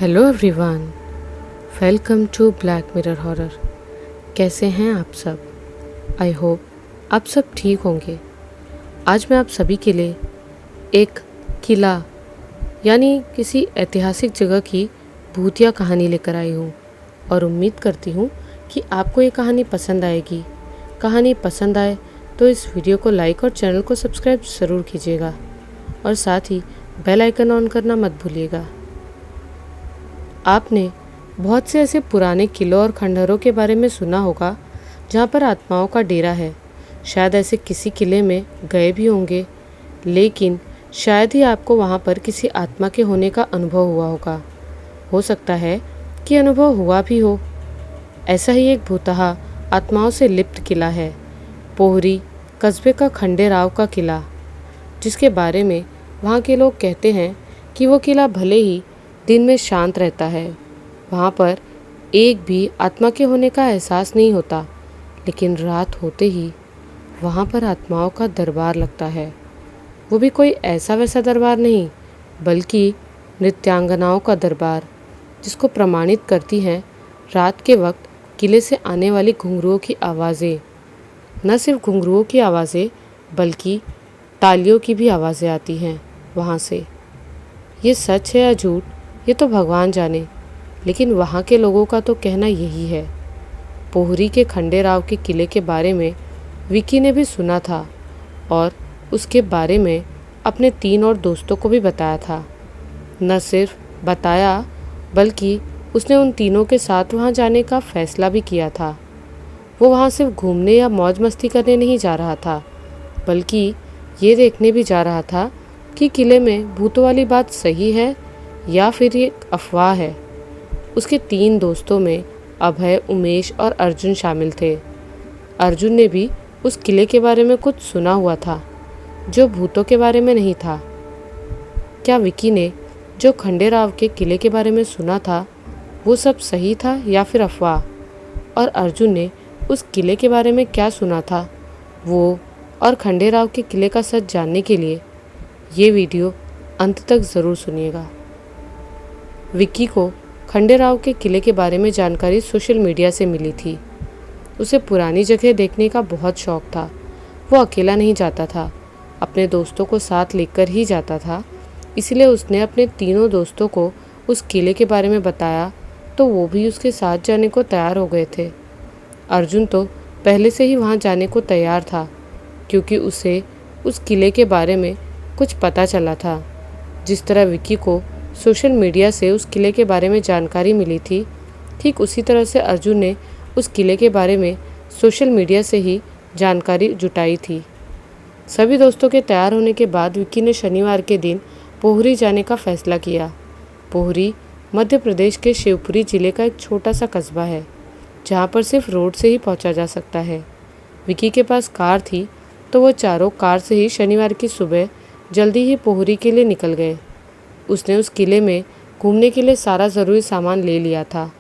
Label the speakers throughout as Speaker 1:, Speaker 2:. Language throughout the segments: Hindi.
Speaker 1: Hello everyone, welcome to black mirror horror. कैसे हैं आप सब? आई होप आप सब ठीक होंगे। आज मैं आप सभी के लिए एक किला यानी किसी ऐतिहासिक जगह की भूतिया कहानी लेकर आई हूँ और उम्मीद करती हूँ कि आपको ये कहानी पसंद आएगी। कहानी पसंद आए तो इस वीडियो को लाइक और चैनल को सब्सक्राइब ज़रूर कीजिएगा और साथ ही बेल आइकन ऑन करना मत भूलिएगा। आपने बहुत से ऐसे पुराने किलों और खंडहरों के बारे में सुना होगा जहाँ पर आत्माओं का डेरा है। शायद ऐसे किसी किले में गए भी होंगे, लेकिन शायद ही आपको वहाँ पर किसी आत्मा के होने का अनुभव हुआ होगा। हो सकता है कि अनुभव हुआ भी हो। ऐसा ही एक भूतहा आत्माओं से लिप्त किला है, पोहरी कस्बे का खंडेराव का किला, जिसके बारे में वहाँ के लोग कहते हैं कि वो किला भले ही दिन में शांत रहता है, वहाँ पर एक भी आत्मा के होने का एहसास नहीं होता, लेकिन रात होते ही वहाँ पर आत्माओं का दरबार लगता है। वो भी कोई ऐसा वैसा दरबार नहीं, बल्कि नृत्यांगनाओं का दरबार, जिसको प्रमाणित करती हैं रात के वक्त किले से आने वाली घुंघरुओं की आवाज़ें। न सिर्फ घुंघरुओं की आवाज़ें बल्कि तालियों की भी आवाज़ें आती हैं वहाँ से। ये सच है या झूठ ये तो भगवान जाने, लेकिन वहाँ के लोगों का तो कहना यही है। पोहरी के खंडेराव के किले के बारे में विकी ने भी सुना था और उसके बारे में अपने 3 और दोस्तों को भी बताया था। न सिर्फ बताया बल्कि उसने उन तीनों के साथ वहाँ जाने का फैसला भी किया था। वो वहाँ सिर्फ घूमने या मौज मस्ती करने नहीं जा रहा था, बल्कि ये देखने भी जा रहा था कि किले में भूतों वाली बात सही है या फिर ये अफवाह है। उसके 3 दोस्तों में अभय, उमेश और अर्जुन शामिल थे। अर्जुन ने भी उस किले के बारे में कुछ सुना हुआ था जो भूतों के बारे में नहीं था। क्या विकी ने जो खंडेराव के किले के बारे में सुना था वो सब सही था या फिर अफवाह? और अर्जुन ने उस किले के बारे में क्या सुना था वो और खंडेराव के किले का सच जानने के लिए ये वीडियो अंत तक ज़रूर सुनिएगा। विक्की को खंडेराव के किले के बारे में जानकारी सोशल मीडिया से मिली थी। उसे पुरानी जगह देखने का बहुत शौक था। वो अकेला नहीं जाता था, अपने दोस्तों को साथ लेकर ही जाता था। इसलिए उसने अपने तीनों दोस्तों को उस किले के बारे में बताया तो वो भी उसके साथ जाने को तैयार हो गए थे। अर्जुन तो पहले से ही वहाँ जाने को तैयार था, क्योंकि उसे उस किले के बारे में कुछ पता चला था। जिस तरह विक्की को सोशल मीडिया से उस किले के बारे में जानकारी मिली थी, ठीक उसी तरह से अर्जुन ने उस किले के बारे में सोशल मीडिया से ही जानकारी जुटाई थी। सभी दोस्तों के तैयार होने के बाद विक्की ने शनिवार के दिन पोहरी जाने का फैसला किया। पोहरी मध्य प्रदेश के शिवपुरी जिले का एक छोटा सा कस्बा है, जहाँ पर सिर्फ रोड से ही पहुँचा जा सकता है। विक्की के पास कार थी तो वो चारों कार से ही शनिवार की सुबह जल्दी ही पोहरी के लिए निकल गए। उसने उस किले में घूमने के लिए सारा ज़रूरी सामान ले लिया था।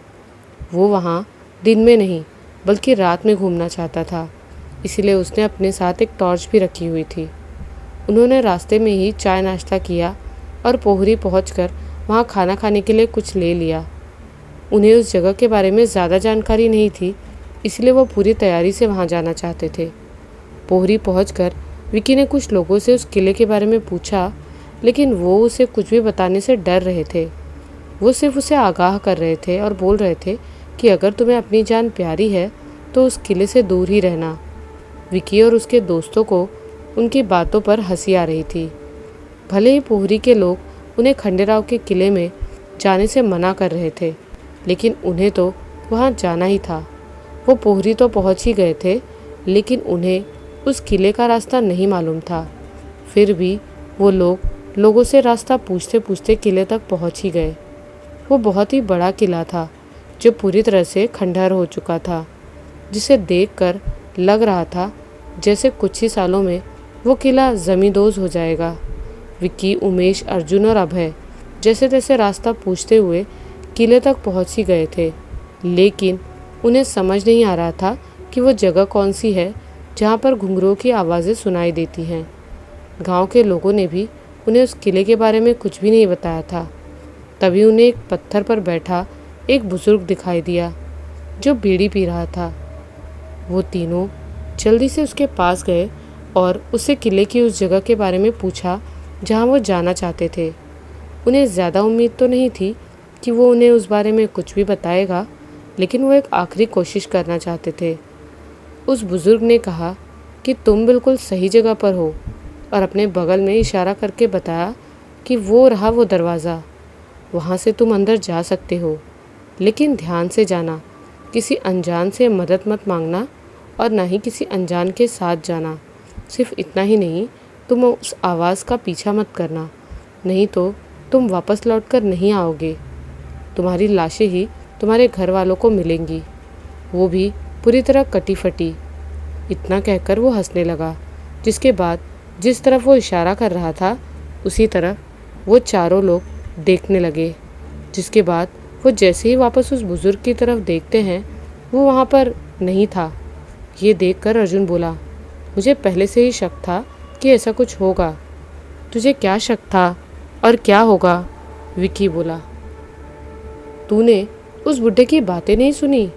Speaker 1: वो वहाँ दिन में नहीं बल्कि रात में घूमना चाहता था, इसलिए उसने अपने साथ एक टॉर्च भी रखी हुई थी। उन्होंने रास्ते में ही चाय नाश्ता किया और पोहरी पहुंचकर वहाँ खाना खाने के लिए कुछ ले लिया। उन्हें उस जगह के बारे में ज़्यादा जानकारी नहीं थी, इसलिए वो पूरी तैयारी से वहाँ जाना चाहते थे। पोहरी पहुंचकर विकी ने कुछ लोगों से उस किले के बारे में पूछा, लेकिन वो उसे कुछ भी बताने से डर रहे थे। वो सिर्फ उसे आगाह कर रहे थे और बोल रहे थे कि अगर तुम्हें अपनी जान प्यारी है तो उस किले से दूर ही रहना। विकी और उसके दोस्तों को उनकी बातों पर हंसी आ रही थी। भले ही पोहरी के लोग उन्हें खंडेराव के किले में जाने से मना कर रहे थे, लेकिन उन्हें तो वहाँ जाना ही था। वो पोहरी तो पहुँच ही गए थे, लेकिन उन्हें उस किले का रास्ता नहीं मालूम था। फिर भी वो लोगों से रास्ता पूछते पूछते किले तक पहुंच ही गए। वो बहुत ही बड़ा किला था जो पूरी तरह से खंडहर हो चुका था, जिसे देखकर लग रहा था जैसे कुछ ही सालों में वो किला ज़मींदोज़ हो जाएगा। विक्की, उमेश, अर्जुन और अभय जैसे तैसे रास्ता पूछते हुए किले तक पहुंच ही गए थे, लेकिन उन्हें समझ नहीं आ रहा था कि वो जगह कौन सी है जहाँ पर घुंघरुओं की आवाज़ें सुनाई देती हैं। गांव के लोगों ने भी उन्हें उस किले के बारे में कुछ भी नहीं बताया था। तभी उन्हें एक पत्थर पर बैठा एक बुजुर्ग दिखाई दिया जो बीड़ी पी रहा था। वो तीनों जल्दी से उसके पास गए और उससे किले की उस जगह के बारे में पूछा जहाँ वो जाना चाहते थे। उन्हें ज़्यादा उम्मीद तो नहीं थी कि वो उन्हें उस बारे में कुछ भी बताएगा, लेकिन वो एक आखिरी कोशिश करना चाहते थे। उस बुजुर्ग ने कहा कि तुम बिल्कुल सही जगह पर हो, और अपने बगल में इशारा करके बताया कि वो रहा वो दरवाज़ा, वहाँ से तुम अंदर जा सकते हो, लेकिन ध्यान से जाना, किसी अनजान से मदद मत मांगना और ना ही किसी अनजान के साथ जाना। सिर्फ इतना ही नहीं, तुम उस आवाज़ का पीछा मत करना, नहीं तो तुम वापस लौटकर नहीं आओगे। तुम्हारी लाशें ही तुम्हारे घर वालों को मिलेंगी, वो भी पूरी तरह कटी फटी। इतना कहकर वो हंसने लगा, जिसके बाद जिस तरफ वो इशारा कर रहा था उसी तरफ वो चारों लोग देखने लगे। जिसके बाद वो जैसे ही वापस उस बुज़ुर्ग की तरफ देखते हैं, वो वहाँ पर नहीं था। ये देखकर अर्जुन बोला, मुझे पहले से ही शक था कि ऐसा कुछ होगा। तुझे क्या शक था और क्या होगा? विकी बोला। तूने उस बुढ़े की बातें नहीं सुनी?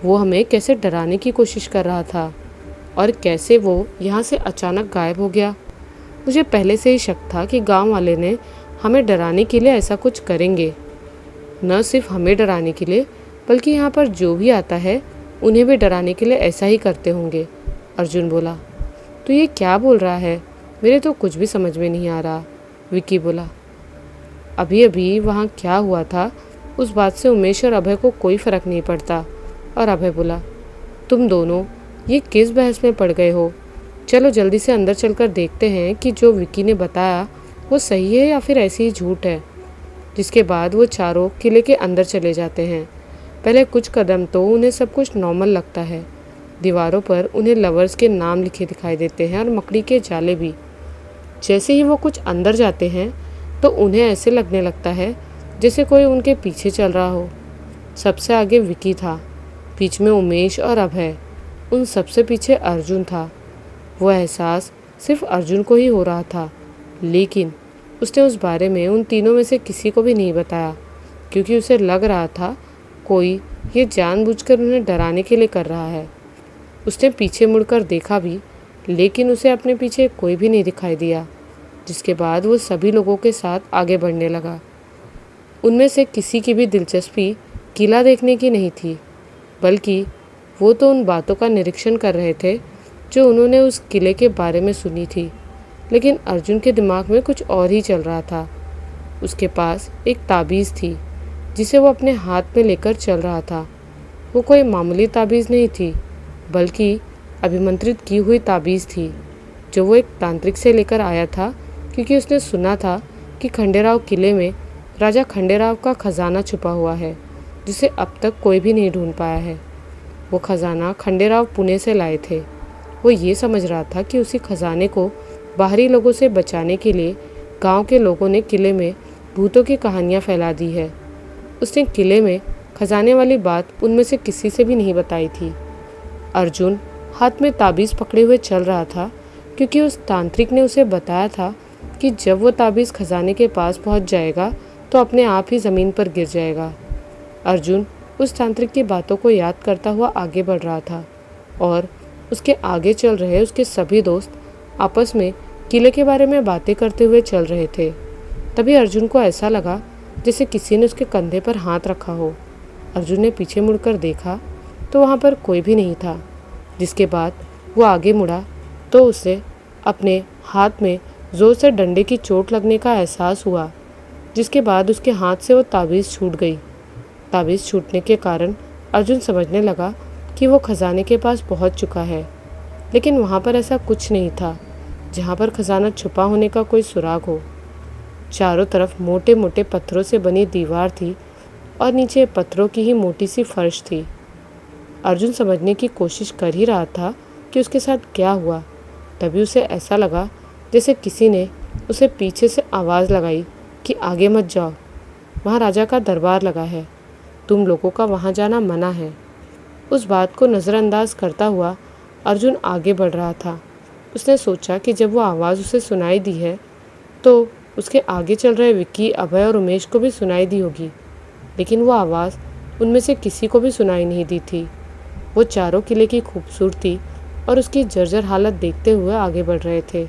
Speaker 1: वो हमें कैसे डराने की कोशिश कर रहा था और कैसे वो यहाँ से अचानक गायब हो गया। मुझे पहले से ही शक था कि गांव वाले ने हमें डराने के लिए ऐसा कुछ करेंगे। न सिर्फ हमें डराने के लिए, बल्कि यहाँ पर जो भी आता है उन्हें भी डराने के लिए ऐसा ही करते होंगे। अर्जुन बोला। तो ये क्या बोल रहा है? मेरे तो कुछ भी समझ में नहीं आ रहा। विकी बोला। अभी अभी वहाँ क्या हुआ था उस बात से उमेश और अभय को कोई फ़र्क नहीं पड़ता। और अभय बोला, तुम दोनों ये किस बहस में पड़ गए हो? चलो जल्दी से अंदर चलकर देखते हैं कि जो विकी ने बताया वो सही है या फिर ऐसे ही झूठ है। जिसके बाद वो चारों किले के अंदर चले जाते हैं। पहले कुछ कदम तो उन्हें सब कुछ नॉर्मल लगता है। दीवारों पर उन्हें लवर्स के नाम लिखे दिखाई देते हैं और मकड़ी के जाले भी। जैसे ही वो कुछ अंदर जाते हैं तो उन्हें ऐसे लगने लगता है जैसे कोई उनके पीछे चल रहा हो। सबसे आगे विकी था, बीच में उमेश और अभय, उन सबसे पीछे अर्जुन था। वो एहसास सिर्फ अर्जुन को ही हो रहा था, लेकिन उसने उस बारे में उन तीनों में से किसी को भी नहीं बताया, क्योंकि उसे लग रहा था कोई ये जानबूझकर उन्हें डराने के लिए कर रहा है। उसने पीछे मुड़कर देखा भी, लेकिन उसे अपने पीछे कोई भी नहीं दिखाई दिया। जिसके बाद वो सभी लोगों के साथ आगे बढ़ने लगा। उनमें से किसी की भी दिलचस्पी किला देखने की नहीं थी, बल्कि वो तो उन बातों का निरीक्षण कर रहे थे जो उन्होंने उस किले के बारे में सुनी थी। लेकिन अर्जुन के दिमाग में कुछ और ही चल रहा था। उसके पास एक ताबीज़ थी जिसे वो अपने हाथ में लेकर चल रहा था। वो कोई मामूली ताबीज़ नहीं थी, बल्कि अभिमंत्रित की हुई ताबीज़ थी जो वो एक तांत्रिक से लेकर आया था, क्योंकि उसने सुना था कि खंडेराव किले में राजा खंडेराव का खजाना छुपा हुआ है जिसे अब तक कोई भी नहीं ढूंढ पाया है। वो खजाना खंडेराव पुणे से लाए थे। वो ये समझ रहा था कि उसी खजाने को बाहरी लोगों से बचाने के लिए गांव के लोगों ने किले में भूतों की कहानियां फैला दी है। उसने किले में खजाने वाली बात उनमें से किसी से भी नहीं बताई थी। अर्जुन हाथ में ताबीज़ पकड़े हुए चल रहा था, क्योंकि उस तांत्रिक ने उसे बताया था कि जब वो ताबीज़ खजाने के पास पहुंच जाएगा तो अपने आप ही ज़मीन पर गिर जाएगा। अर्जुन उस तांत्रिक की बातों को याद करता हुआ आगे बढ़ रहा था, और उसके आगे चल रहे उसके सभी दोस्त आपस में किले के बारे में बातें करते हुए चल रहे थे। तभी अर्जुन को ऐसा लगा जैसे किसी ने उसके कंधे पर हाथ रखा हो। अर्जुन ने पीछे मुड़कर देखा तो वहाँ पर कोई भी नहीं था। जिसके बाद वो आगे मुड़ा तो उसे अपने हाथ में ज़ोर से डंडे की चोट लगने का एहसास हुआ। जिसके बाद उसके हाथ से वो ताबीज़ छूट गई। ताबीज़ छूटने के कारण अर्जुन समझने लगा कि वो खजाने के पास पहुंच चुका है, लेकिन वहाँ पर ऐसा कुछ नहीं था जहाँ पर खजाना छुपा होने का कोई सुराग हो। चारों तरफ मोटे मोटे पत्थरों से बनी दीवार थी और नीचे पत्थरों की ही मोटी सी फर्श थी। अर्जुन समझने की कोशिश कर ही रहा था कि उसके साथ क्या हुआ। तभी उसे ऐसा लगा जैसे किसी ने उसे पीछे से आवाज़ लगाई कि आगे मत जाओ, वहाँ राजा का दरबार लगा है, तुम लोगों का वहाँ जाना मना है। उस बात को नज़रअंदाज करता हुआ अर्जुन आगे बढ़ रहा था। उसने सोचा कि जब वो आवाज़ उसे सुनाई दी है तो उसके आगे चल रहे विक्की, अभय और उमेश को भी सुनाई दी होगी, लेकिन वो आवाज़ उनमें से किसी को भी सुनाई नहीं दी थी। वो चारों किले की खूबसूरती और उसकी जर्जर हालत देखते हुए आगे बढ़ रहे थे।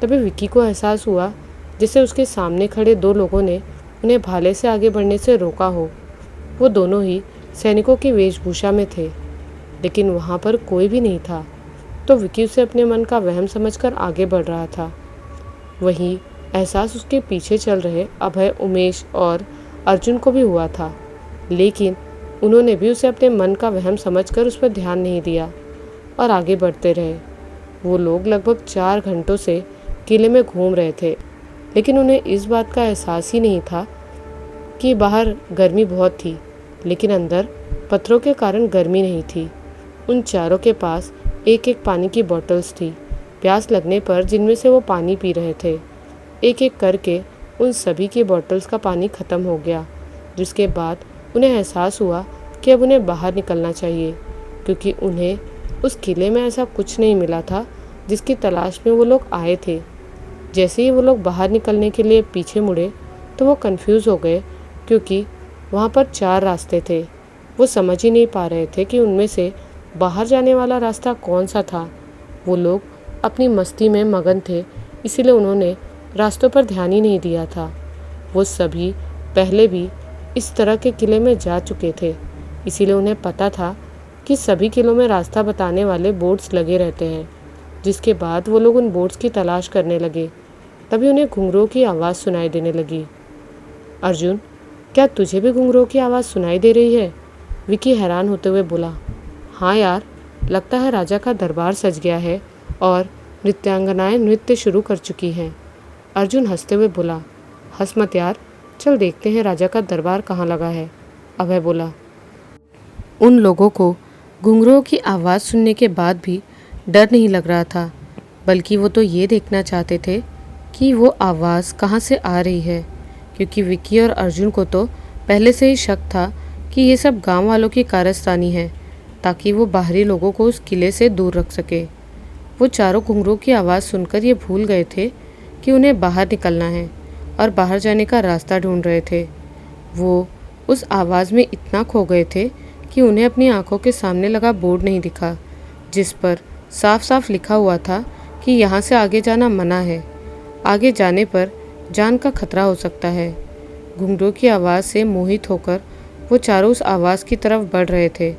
Speaker 1: तभी विक्की को एहसास हुआ जैसे उसके सामने खड़े दो लोगों ने उन्हें भाले से आगे बढ़ने से रोका हो। वो दोनों ही सैनिकों की वेशभूषा में थे, लेकिन वहाँ पर कोई भी नहीं था। तो विक्की उसे अपने मन का वहम समझकर आगे बढ़ रहा था। वहीं एहसास उसके पीछे चल रहे अभय, उमेश और अर्जुन को भी हुआ था, लेकिन उन्होंने भी उसे अपने मन का वहम समझकर उस पर ध्यान नहीं दिया और आगे बढ़ते रहे। वो लोग लगभग 4 घंटों से किले में घूम रहे थे, लेकिन उन्हें इस बात का एहसास ही नहीं था कि बाहर गर्मी बहुत थी, लेकिन अंदर पत्थरों के कारण गर्मी नहीं थी। उन चारों के पास एक एक पानी की बॉटल्स थी। प्यास लगने पर जिनमें से वो पानी पी रहे थे, एक एक करके उन सभी की बॉटल्स का पानी ख़त्म हो गया, जिसके बाद उन्हें एहसास हुआ कि अब उन्हें बाहर निकलना चाहिए, क्योंकि उन्हें उस किले में ऐसा कुछ नहीं मिला था जिसकी तलाश में वो लोग आए थे। जैसे ही वो लोग बाहर निकलने के लिए पीछे मुड़े तो वो कंफ्यूज हो गए, क्योंकि वहाँ पर 4 रास्ते थे। वो समझ ही नहीं पा रहे थे कि उनमें से बाहर जाने वाला रास्ता कौन सा था। वो लोग अपनी मस्ती में मगन थे, इसीलिए उन्होंने रास्तों पर ध्यान ही नहीं दिया था। वो सभी पहले भी इस तरह के किले में जा चुके थे, इसीलिए उन्हें पता था कि सभी किलों में रास्ता बताने वाले बोर्ड्स लगे रहते हैं। जिसके बाद वो लोग उन बोर्ड्स की तलाश करने लगे। तभी उन्हें घुंघरुओं की आवाज़ सुनाई देने लगी। अर्जुन, क्या तुझे भी घुंघरुओं की आवाज़ सुनाई दे रही है? विक्की हैरान होते हुए बोला। हाँ यार, लगता है राजा का दरबार सज गया है और नृत्यांगनाएं नृत्य शुरू कर चुकी हैं। अर्जुन हंसते हुए बोला। हंस मत यार, चल देखते हैं राजा का दरबार कहाँ लगा है, अभय बोला। उन लोगों को घुंघरुओं की आवाज़ सुनने के बाद भी डर नहीं लग रहा था, बल्कि वो तो ये देखना चाहते थे कि वो आवाज़ कहाँ से आ रही है, क्योंकि विक्की और अर्जुन को तो पहले से ही शक था कि ये सब गांव वालों की कारस्तानी है, ताकि वो बाहरी लोगों को उस किले से दूर रख सके। वो चारों घुंघरुओं की आवाज़ सुनकर ये भूल गए थे कि उन्हें बाहर निकलना है और बाहर जाने का रास्ता ढूंढ रहे थे। वो उस आवाज़ में इतना खो गए थे कि उन्हें अपनी आंखों के सामने लगा बोर्ड नहीं दिखा, जिस पर साफ साफ लिखा हुआ था कि यहाँ से आगे जाना मना है, आगे जाने पर जान का खतरा हो सकता है। घुंघरुओं की आवाज़ से मोहित होकर वो चारों उस आवाज़ की तरफ बढ़ रहे थे।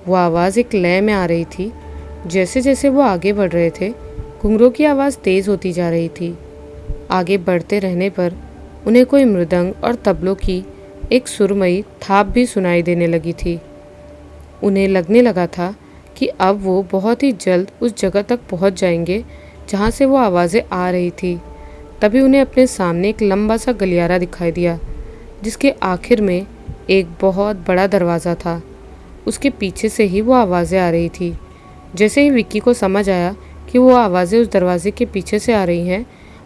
Speaker 1: वो आवाज़ एक लय में आ रही थी। जैसे जैसे वो आगे बढ़ रहे थे, घुंघरुओं की आवाज़ तेज़ होती जा रही थी। आगे बढ़ते रहने पर उन्हें कोई मृदंग और तबलों की एक सुरमई थाप भी सुनाई देने लगी थी। उन्हें लगने लगा था कि अब वो बहुत ही जल्द उस जगह तक पहुंच जाएंगे जहां से वो आवाज़ें आ रही थी। तभी उन्हें अपने सामने एक लंबा सा गलियारा दिखाई दिया, जिसके आखिर में एक बहुत बड़ा दरवाज़ा था। उसके पीछे से ही वो आवाज़ें आ रही थी। जैसे ही विक्की को समझ आया कि वो आवाज़ें उस दरवाजे के पीछे से आ रही हैं,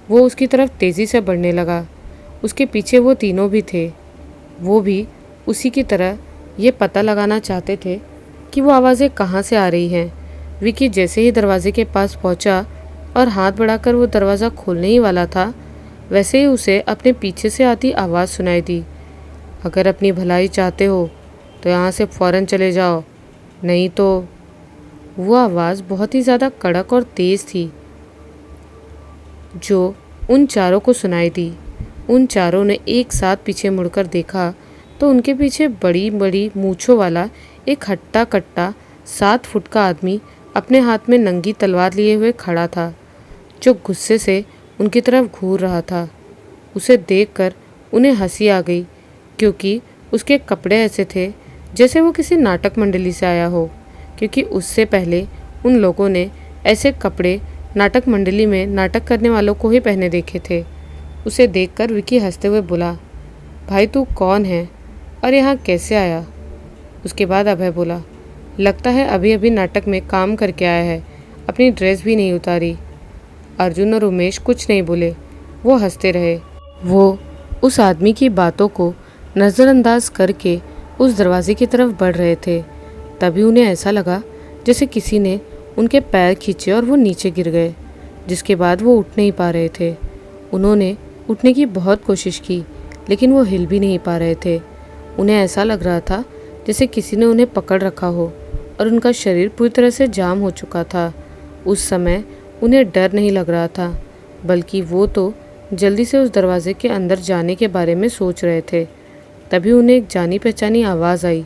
Speaker 1: वो उसकी तरफ तेज़ी से बढ़ने लगा। उसके पीछे वो तीनों भी थे। वो भी उसी की तरह ये पता लगाना चाहते थे कि वो आवाज़ें कहाँ से आ रही हैं। विक्की जैसे ही दरवाजे के पास पहुँचा और हाथ बढ़ाकर वो दरवाज़ा खोलने ही वाला था, वैसे ही उसे अपने पीछे से आती आवाज़ सुनाई दी। अगर अपनी भलाई चाहते हो तो यहाँ से फ़ौरन चले जाओ, नहीं तो। वो आवाज़ बहुत ही ज़्यादा कड़क और तेज़ थी, जो उन चारों को सुनाई दी। उन चारों ने एक साथ पीछे मुड़कर देखा तो उनके पीछे बड़ी बड़ी मूँछों वाला एक हट्टा कट्टा 7 फुट का आदमी अपने हाथ में नंगी तलवार लिए हुए खड़ा था, जो गुस्से से उनकी तरफ घूर रहा था। उसे देखकर उन्हें हंसी आ गई, क्योंकि उसके कपड़े ऐसे थे जैसे वो किसी नाटक मंडली से आया हो, क्योंकि उससे पहले उन लोगों ने ऐसे कपड़े नाटक मंडली में नाटक करने वालों को ही पहने देखे थे। उसे देखकर विक्की हंसते हुए बोला, भाई तू कौन है और यहाँ कैसे आया? उसके बाद अभय बोला, लगता है अभी अभी नाटक में काम करके आया है, अपनी ड्रेस भी नहीं उतारी। अर्जुन और उमेश कुछ नहीं बोले, वो हंसते रहे। वो उस आदमी की बातों को नज़रअंदाज करके उस दरवाजे की तरफ बढ़ रहे थे। तभी उन्हें ऐसा लगा जैसे किसी ने उनके पैर खींचे और वो नीचे गिर गए, जिसके बाद वो उठ नहीं पा रहे थे। उन्होंने उठने की बहुत कोशिश की, लेकिन वो हिल भी नहीं पा रहे थे। उन्हें ऐसा लग रहा था जैसे किसी ने उन्हें पकड़ रखा हो और उनका शरीर पूरी तरह से जाम हो चुका था। उस समय उन्हें डर नहीं लग रहा था, बल्कि वो तो जल्दी से उस दरवाजे के अंदर जाने के बारे में सोच रहे थे। तभी उन्हें एक जानी पहचानी आवाज़ आई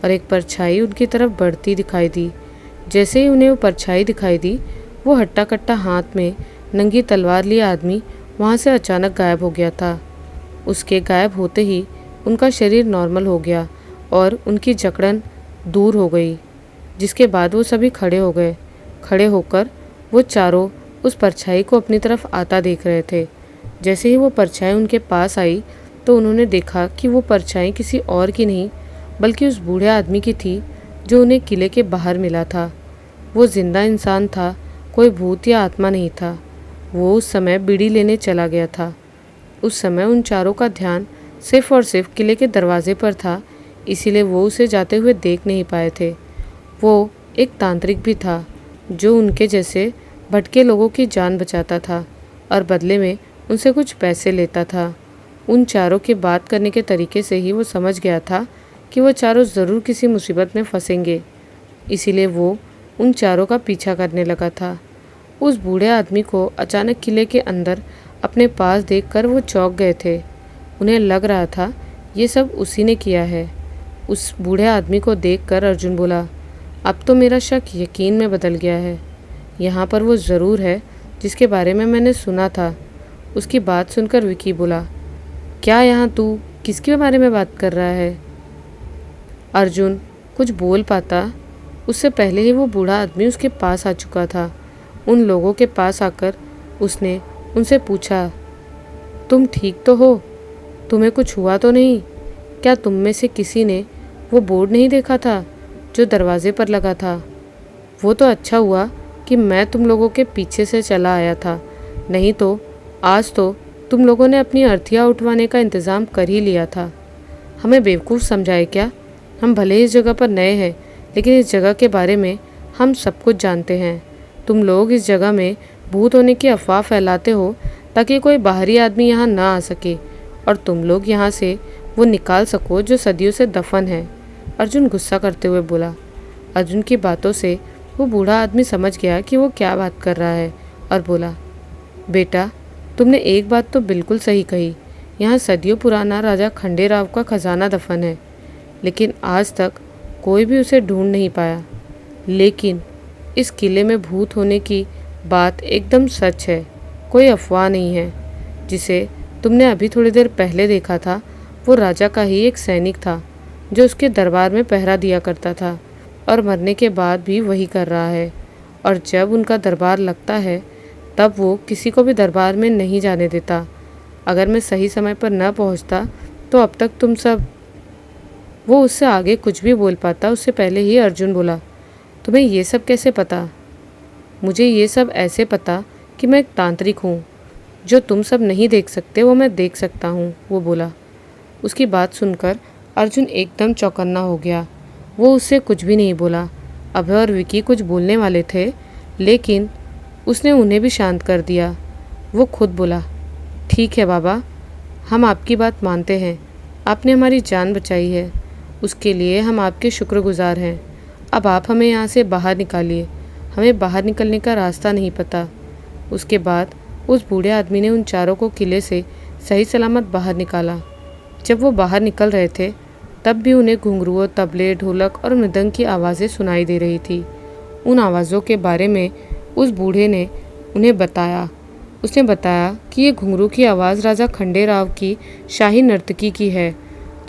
Speaker 1: और एक परछाई उनकी तरफ बढ़ती दिखाई दी। जैसे ही उन्हें वो परछाई दिखाई दी, वो हट्टा कट्टा हाथ में नंगी तलवार लिए आदमी वहाँ से अचानक गायब हो गया था। उसके गायब होते ही उनका शरीर नॉर्मल हो गया और उनकी जकड़न दूर हो गई, जिसके बाद वो सभी खड़े हो गए। खड़े होकर वो चारों उस परछाई को अपनी तरफ आता देख रहे थे। जैसे ही वो परछाई उनके पास आई तो उन्होंने देखा कि वो परछाई किसी और की नहीं बल्कि उस बूढ़े आदमी की थी जो उन्हें किले के बाहर मिला था। वो जिंदा इंसान था, कोई भूत या आत्मा नहीं था। वो उस समय बीड़ी लेने चला गया था। उस समय उन चारों का ध्यान सिर्फ और सिर्फ किले के दरवाजे पर था, इसीलिए वो उसे जाते हुए देख नहीं पाए थे। वो एक तांत्रिक भी था जो उनके जैसे भटके लोगों की जान बचाता था और बदले में उनसे कुछ पैसे लेता था। उन चारों के बात करने के तरीके से ही वो समझ गया था कि वो चारों ज़रूर किसी मुसीबत में फंसेंगे, इसीलिए वो उन चारों का पीछा करने लगा था। उस बूढ़े आदमी को अचानक किले के अंदर अपने पास देखकर वो चौंक गए थे। उन्हें लग रहा था ये सब उसी ने किया है। उस बूढ़े आदमी को देखकर अर्जुन बोला, अब तो मेरा शक यकीन में बदल गया है। यहाँ पर वो ज़रूर है जिसके बारे में मैंने सुना था। उसकी बात सुनकर विकी बोला, क्या यहाँ तू किसके बारे में बात कर रहा है? अर्जुन कुछ बोल पाता उससे पहले ही वो बूढ़ा आदमी उसके पास आ चुका था। उन लोगों के पास आकर उसने उनसे पूछा, तुम ठीक तो हो? तुम्हें कुछ हुआ तो नहीं? क्या तुम में से किसी ने वो बोर्ड नहीं देखा था जो दरवाजे पर लगा था? वो तो अच्छा हुआ कि मैं तुम लोगों के पीछे से चला आया था, नहीं तो आज तो तुम लोगों ने अपनी अर्थियाँ उठवाने का इंतज़ाम कर ही लिया था। हमें बेवकूफ़ समझाए क्या? हम भले ही इस जगह पर नए हैं, लेकिन इस जगह के बारे में हम सब कुछ जानते हैं। तुम लोग इस जगह में भूत होने की अफवाह फैलाते हो ताकि कोई बाहरी आदमी यहाँ ना आ सके और तुम लोग यहाँ से वो निकाल सको जो सदियों से दफन है। अर्जुन गुस्सा करते हुए बोला। अर्जुन की बातों से वो बूढ़ा आदमी समझ गया कि वो क्या बात कर रहा है और बोला, बेटा तुमने एक बात तो बिल्कुल सही कही। यहाँ सदियों पुराना राजा खंडेराव का खजाना दफन है, लेकिन आज तक कोई भी उसे ढूंढ नहीं पाया। लेकिन इस किले में भूत होने की बात एकदम सच है, कोई अफवाह नहीं है। जिसे तुमने अभी थोड़ी देर पहले देखा था वो राजा का ही एक सैनिक था जो उसके दरबार में पहरा दिया करता था और मरने के बाद भी वही कर रहा है। और जब उनका दरबार लगता है तब वो किसी को भी दरबार में नहीं जाने देता। अगर मैं सही समय पर न पहुंचता तो अब तक तुम सब। वो उससे आगे कुछ भी बोल पाता उससे पहले ही अर्जुन बोला, तुम्हें ये सब कैसे पता? मुझे ये सब ऐसे पता कि मैं एक तांत्रिक हूँ। जो तुम सब नहीं देख सकते वो मैं देख सकता हूँ, वो बोला। उसकी बात सुनकर अर्जुन एकदम चौकन्ना हो गया। वो उससे कुछ भी नहीं बोला। अभय और विकी कुछ बोलने वाले थे, लेकिन उसने उन्हें भी शांत कर दिया। वो खुद बोला, ठीक है बाबा, हम आपकी बात मानते हैं। आपने हमारी जान बचाई है, उसके लिए हम आपके शुक्रगुजार हैं। अब आप हमें यहाँ से बाहर निकालिए, हमें बाहर निकलने का रास्ता नहीं पता। उसके बाद उस बूढ़े आदमी ने उन चारों को किले से सही सलामत बाहर निकाला। जब वो बाहर निकल रहे थे तब भी उन्हें घुंघरुओं, तबले, ढोलक और मृदंग की आवाज़ें सुनाई दे रही थी। उन आवाज़ों के बारे में उस बूढ़े ने उन्हें बताया। उसने बताया कि ये घुंघरू की आवाज़ राजा खंडेराव की शाही नर्तकी की है।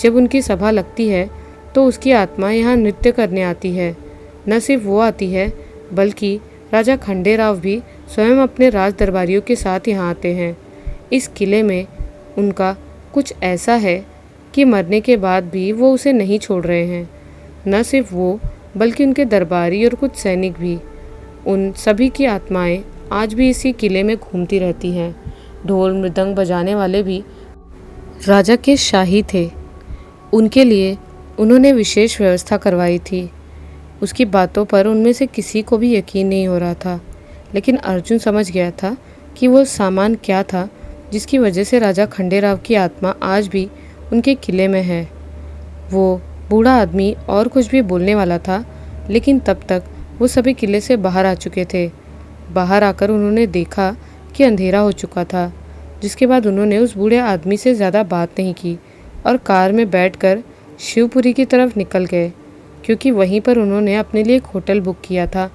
Speaker 1: जब उनकी सभा लगती है तो उसकी आत्मा यहाँ नृत्य करने आती है। न सिर्फ वो आती है बल्कि राजा खंडेराव भी स्वयं अपने राज दरबारियों के साथ यहाँ आते हैं। इस किले में उनका कुछ ऐसा है कि मरने के बाद भी वो उसे नहीं छोड़ रहे हैं। न सिर्फ वो बल्कि उनके दरबारी और कुछ सैनिक भी। उन सभी की आत्माएं आज भी इसी किले में घूमती रहती हैं। ढोल मृदंग बजाने वाले भी राजा के शाही थे। उनके लिए उन्होंने विशेष व्यवस्था करवाई थी। उसकी बातों पर उनमें से किसी को भी यकीन नहीं हो रहा था, लेकिन अर्जुन समझ गया था कि वो सामान क्या था जिसकी वजह से राजा खंडेराव की आत्मा आज भी उनके किले में है। वो बूढ़ा आदमी और कुछ भी बोलने वाला था, लेकिन तब तक वो सभी किले से बाहर आ चुके थे। बाहर आकर उन्होंने देखा कि अंधेरा हो चुका था, जिसके बाद उन्होंने उस बूढ़े आदमी से ज़्यादा बात नहीं की और कार में बैठकर शिवपुरी की तरफ निकल गए, क्योंकि वहीं पर उन्होंने अपने लिए एक होटल बुक किया था।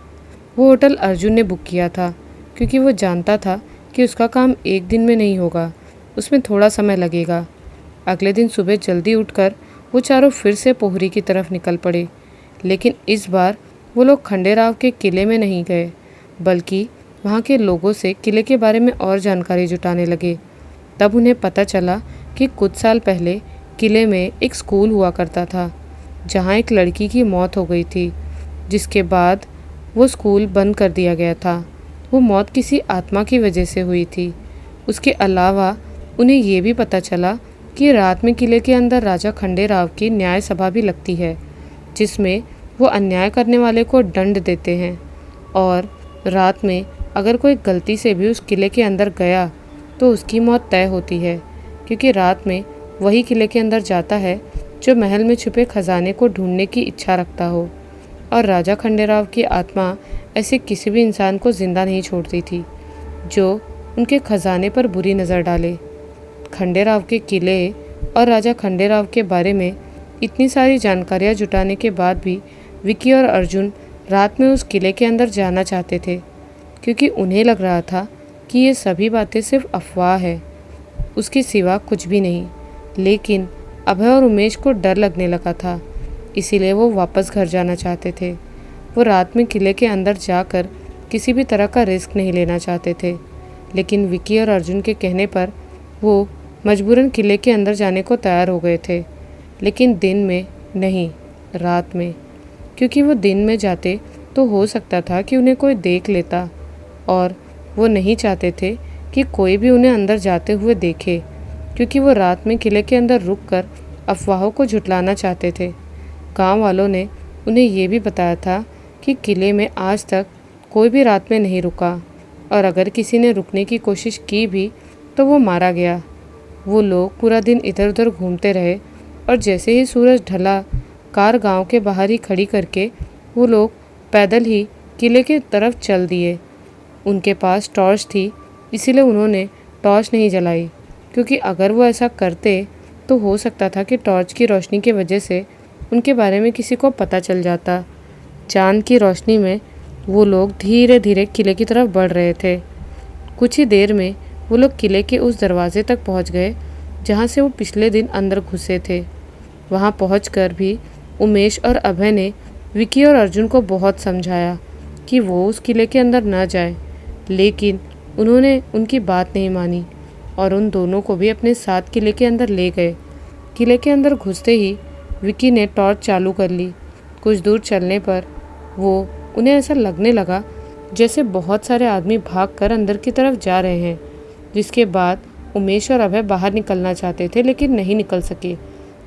Speaker 1: वो होटल अर्जुन ने बुक किया था, क्योंकि वो जानता था कि उसका काम एक दिन में नहीं होगा, उसमें थोड़ा समय लगेगा। अगले दिन सुबह जल्दी उठकर वो चारों फिर से पोहरी की तरफ निकल पड़े, लेकिन इस बार वो लोग खंडेराव के किले में नहीं गए, बल्कि वहाँ के लोगों से किले के बारे में और जानकारी जुटाने लगे। तब उन्हें पता चला कि कुछ साल पहले किले में एक स्कूल हुआ करता था, जहाँ एक लड़की की मौत हो गई थी, जिसके बाद वो स्कूल बंद कर दिया गया था। वो मौत किसी आत्मा की वजह से हुई थी। उसके अलावा उन्हें ये भी पता चला कि रात में किले के अंदर राजा खंडेराव की न्याय सभा भी लगती है, जिसमें वो अन्याय करने वाले को दंड देते हैं। और रात में अगर कोई गलती से भी उस किले के अंदर गया तो उसकी मौत तय होती है, क्योंकि रात में वही किले के अंदर जाता है जो महल में छुपे खजाने को ढूंढने की इच्छा रखता हो। और राजा खंडेराव की आत्मा ऐसे किसी भी इंसान को जिंदा नहीं छोड़ती थी जो उनके खजाने पर बुरी नज़र डाले। खंडेराव के किले और राजा खंडेराव के बारे में इतनी सारी जानकारियाँ जुटाने के बाद भी विकी और अर्जुन रात में उस किले के अंदर जाना चाहते थे, क्योंकि उन्हें लग रहा था कि ये सभी बातें सिर्फ अफवाह है, उसके सिवा कुछ भी नहीं। लेकिन अभय और उमेश को डर लगने लगा था, इसीलिए वो वापस घर जाना चाहते थे। वो रात में किले के अंदर जाकर किसी भी तरह का रिस्क नहीं लेना चाहते थे, लेकिन विकी और अर्जुन के कहने पर वो मजबूरन किले के अंदर जाने को तैयार हो गए थे, लेकिन दिन में नहीं, रात में। क्योंकि वो दिन में जाते तो हो सकता था कि उन्हें कोई देख लेता, और वो नहीं चाहते थे कि कोई भी उन्हें अंदर जाते हुए देखे, क्योंकि वो रात में किले के अंदर रुककर अफवाहों को झुटलाना चाहते थे। गांव वालों ने उन्हें ये भी बताया था कि किले में आज तक कोई भी रात में नहीं रुका, और अगर किसी ने रुकने की कोशिश की भी तो वो मारा गया। वो लोग पूरा दिन इधर उधर घूमते रहे, और जैसे ही सूरज ढला, कार गांव के बाहर ही खड़ी करके वो लोग पैदल ही किले की तरफ चल दिए। उनके पास टॉर्च थी, इसीलिए उन्होंने टॉर्च नहीं जलाई, क्योंकि अगर वो ऐसा करते तो हो सकता था कि टॉर्च की रोशनी की वजह से उनके बारे में किसी को पता चल जाता। चांद की रोशनी में वो लोग धीरे धीरे किले की तरफ बढ़ रहे थे। कुछ ही देर में वो लोग किले के उस दरवाजे तक पहुंच गए जहां से वो पिछले दिन अंदर घुसे थे। वहां पहुंचकर भी उमेश और अभय ने विकी और अर्जुन को बहुत समझाया कि वो उस किले के अंदर न जाए, लेकिन उन्होंने उनकी बात नहीं मानी और उन दोनों को भी अपने साथ किले के अंदर ले गए। किले के अंदर घुसते ही विकी ने टॉर्च चालू कर ली। कुछ दूर चलने पर उन्हें ऐसा लगने लगा जैसे बहुत सारे आदमी भागकर अंदर की तरफ जा रहे हैं, जिसके बाद उमेश और अभय बाहर निकलना चाहते थे, लेकिन नहीं निकल सके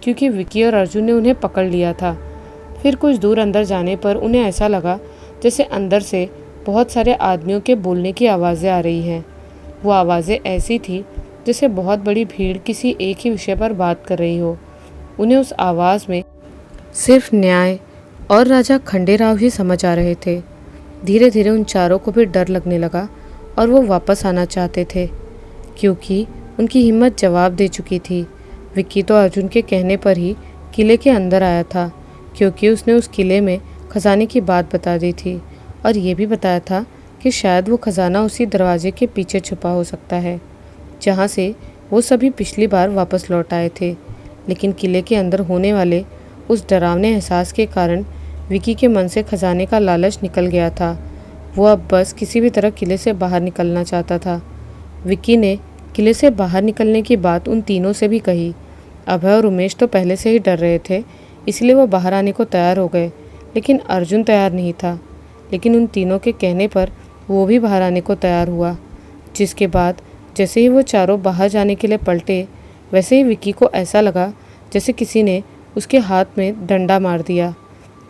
Speaker 1: क्योंकि विकी और अर्जुन ने उन्हें पकड़ लिया था। फिर कुछ दूर अंदर जाने पर उन्हें ऐसा लगा जैसे अंदर से बहुत सारे आदमियों के बोलने की आवाज़ें आ रही हैं। वो आवाज़ें ऐसी थी जैसे बहुत बड़ी भीड़ किसी एक ही विषय पर बात कर रही हो। उन्हें उस आवाज़ में सिर्फ न्याय और राजा खंडेराव ही समझ आ रहे थे। धीरे धीरे उन चारों को भी डर लगने लगा और वो वापस आना चाहते थे, क्योंकि उनकी हिम्मत जवाब दे चुकी थी। विक्की तो अर्जुन के कहने पर ही किले के अंदर आया था, क्योंकि उसने उस किले में खजाने की बात बता दी थी और ये भी बताया था कि शायद वो खजाना उसी दरवाजे के पीछे छुपा हो सकता है जहाँ से वो सभी पिछली बार वापस लौट आए थे। लेकिन किले के अंदर होने वाले उस डरावने एहसास के कारण विकी के मन से खजाने का लालच निकल गया था। वो अब बस किसी भी तरह किले से बाहर निकलना चाहता था। विकी ने किले से बाहर निकलने की बात उन तीनों से भी कही। अभय और उमेश तो पहले से ही डर रहे थे, इसलिए वो बाहर आने को तैयार हो गए, लेकिन अर्जुन तैयार नहीं था। लेकिन उन तीनों के कहने पर वो भी बाहर आने को तैयार हुआ, जिसके बाद जैसे ही वो चारों बाहर जाने के लिए पलटे, वैसे ही विकी को ऐसा लगा जैसे किसी ने उसके हाथ में डंडा मार दिया।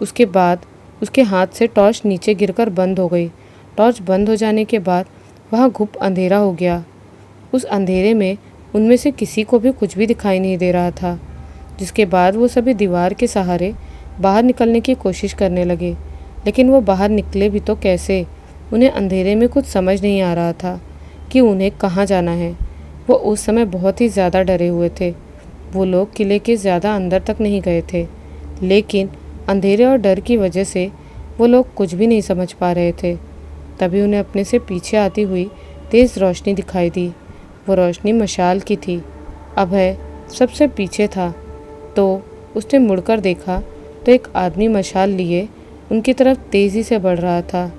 Speaker 1: उसके बाद उसके हाथ से टॉर्च नीचे गिरकर बंद हो गई। टॉर्च बंद हो जाने के बाद वहाँ घुप अंधेरा हो गया। उस अंधेरे में उनमें से किसी को भी कुछ भी दिखाई नहीं दे रहा था। जिसके बाद वो सभी दीवार के सहारे बाहर निकलने की कोशिश करने लगे, लेकिन वो बाहर निकले भी तो कैसे। उन्हें अंधेरे में कुछ समझ नहीं आ रहा था कि उन्हें कहाँ जाना है। वो उस समय बहुत ही ज़्यादा डरे हुए थे। वो लोग किले के ज़्यादा अंदर तक नहीं गए थे, लेकिन अंधेरे और डर की वजह से वो लोग कुछ भी नहीं समझ पा रहे थे। तभी उन्हें अपने से पीछे आती हुई तेज़ रोशनी दिखाई दी। वो रोशनी मशाल की थी। अभय सबसे पीछे था, तो उसने मुड़कर देखा तो एक आदमी मशाल लिए उनकी तरफ तेज़ी से बढ़ रहा था।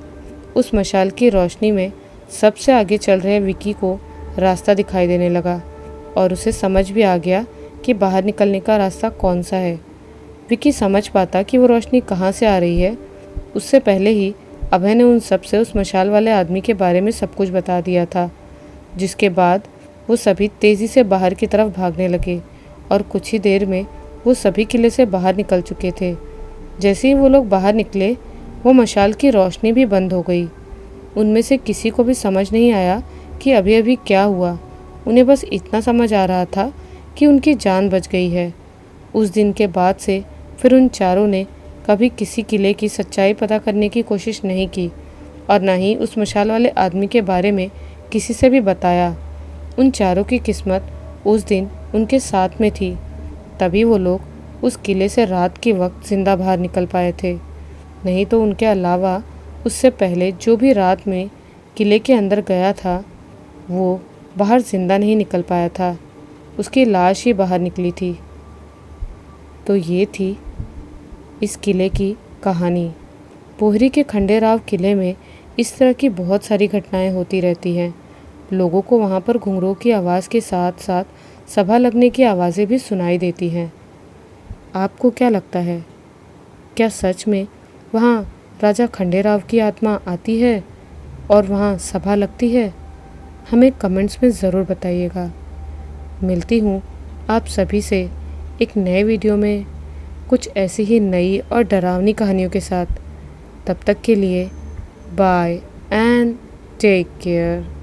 Speaker 1: उस मशाल की रोशनी में सबसे आगे चल रहे विकी को रास्ता दिखाई देने लगा और उसे समझ भी आ गया कि बाहर निकलने का रास्ता कौन सा है। विकी समझ पाता कि वो रोशनी कहाँ से आ रही है उससे पहले ही अभय ने उन सब से उस मशाल वाले आदमी के बारे में सब कुछ बता दिया था। जिसके बाद वो सभी तेज़ी से बाहर की तरफ भागने लगे और कुछ ही देर में वो सभी किले से बाहर निकल चुके थे। जैसे ही वो लोग बाहर निकले, वो मशाल की रोशनी भी बंद हो गई। उनमें से किसी को भी समझ नहीं आया कि अभी अभी क्या हुआ। उन्हें बस इतना समझ आ रहा था कि उनकी जान बच गई है। उस दिन के बाद से फिर उन चारों ने कभी किसी किले की सच्चाई पता करने की कोशिश नहीं की और न ही उस मशाल वाले आदमी के बारे में किसी से भी बताया। उन चारों की किस्मत उस दिन उनके साथ में थी, तभी वो लोग उस किले से रात के वक्त जिंदा बाहर निकल पाए थे। नहीं तो उनके अलावा उससे पहले जो भी रात में किले के अंदर गया था वो बाहर जिंदा नहीं निकल पाया था। उसकी लाश ही बाहर निकली थी। तो ये थी इस किले की कहानी। पोहरी के खंडेराव किले में इस तरह की बहुत सारी घटनाएं होती रहती हैं। लोगों को वहाँ पर घुंघरू की आवाज़ के साथ साथ सभा लगने की आवाज़ें भी सुनाई देती हैं। आपको क्या लगता है, क्या सच में वहाँ राजा खंडेराव की आत्मा आती है और वहाँ सभा लगती है? हमें कमेंट्स में ज़रूर बताइएगा। मिलती हूँ आप सभी से एक नए वीडियो में कुछ ऐसी ही नई और डरावनी कहानियों के साथ। तब तक के लिए बाय एंड टेक केयर।